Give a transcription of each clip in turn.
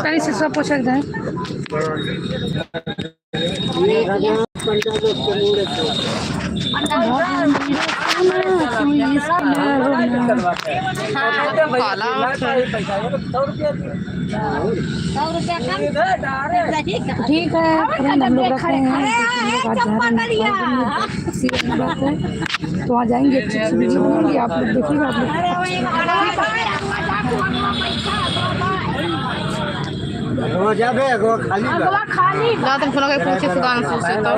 कहीं से सब पोछक दें। ठीक है, फ्रेंड हम लोग रखते हैं, तो वहाँ जाएंगे, अच्छी अच्छी वीडियो बनाएंगे, आप लोग देखिएगा। आप लोग खाली तुम सुनो के पूछे सुदान से तो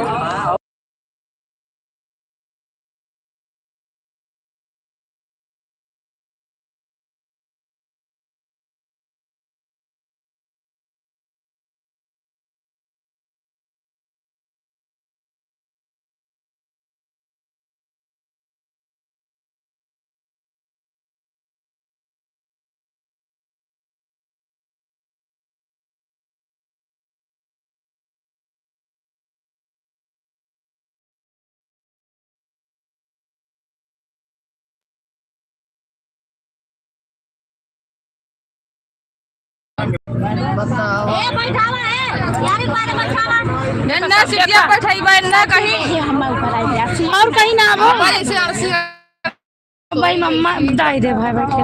और कहीं ना भाई मम्मा दाई दे भाई बैठे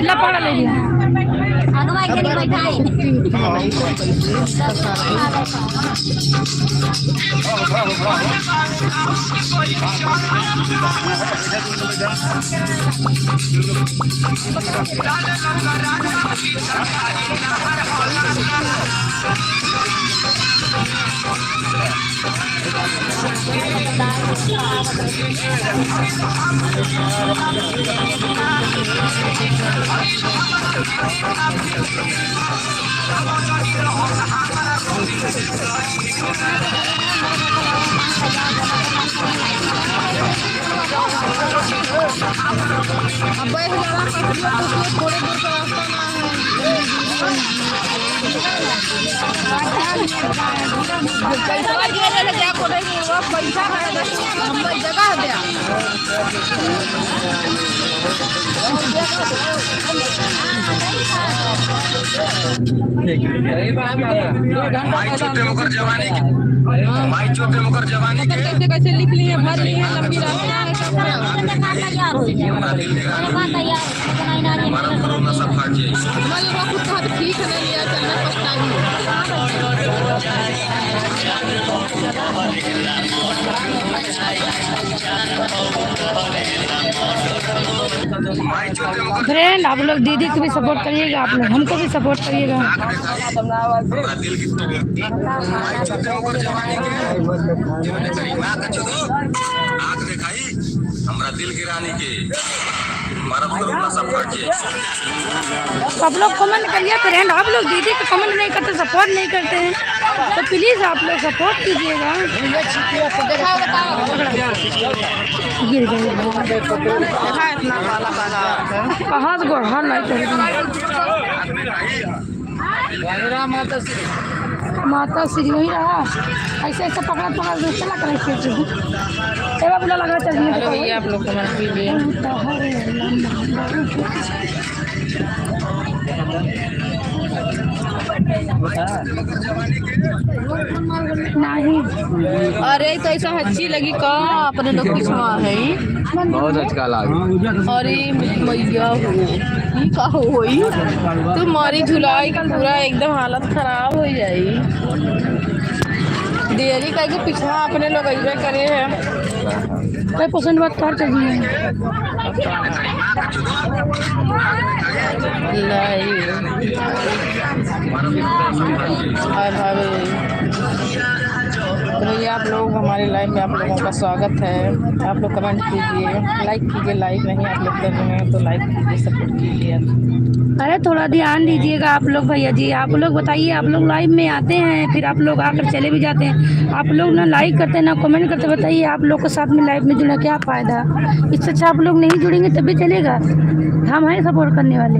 लपड़ा ले लिया जवानी कैसे कैसे लिख लिए भर लिए लंबी ठीक है लिया चलना फ्रेंड आप लोग दीदी को भी सपोर्ट करिएगा, आप लोग हमको भी सपोर्ट करिएगा। आप लोग कमेंट करिए फ्रेंड, आप लोग दीदी को कमेंट नहीं करते, सपोर्ट नहीं करते हैं, तो प्लीज आप लोग सपोर्ट कीजिएगा। गिर गई कहाँ से गोढ़ा लाइट माता श्री वही रहा, ऐसे ऐसे पकड़ा पकड़ा चला कर बुला लगा चलिए। आप लोग कमेंट कीजिए। नहीं अरे तो ऐसा अच्छी लगी का अपने लोग पिछवा है बहुत अच्छा लगा। अरे मैया हो ये का होई तो मारी झुलाई का पूरा एकदम हालत खराब हो जाई। देरी करके पिछवा अपने लोग ऐसे करे हैं कोई पसंद बात कर चाहिए तो आप लोग हमारे लाइव में आप लोगों का स्वागत है। आप लोग कमेंट कीजिए, लाइक कीजिए, लाइक नहीं आप लोग कर रहे हैं तो लाइक कीजिए, सपोर्ट कीजिए। अरे थोड़ा ध्यान दीजिएगा आप लोग भैया जी। आप लोग बताइए, आप लोग लाइव में आते हैं फिर आप लोग आकर चले भी जाते हैं, आप लोग ना लाइक करते ना कमेंट करते। बताइए आप लोग के साथ में लाइव में जुड़ा क्या फ़ायदा, इससे अच्छा आप लोग नहीं जुड़ेंगे तभी चलेगा। हम हैं सपोर्ट करने वाले।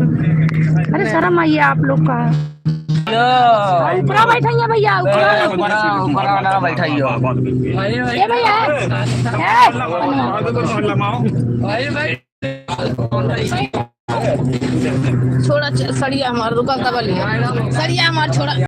अरे शर्म आइए आप लोग का। ऊपरा बैठाइए भैया, ऊपरा बैठाइए भैया। छोड़ा सड़िया हमार रुका दबा लिया सड़िया हमार छोड़ा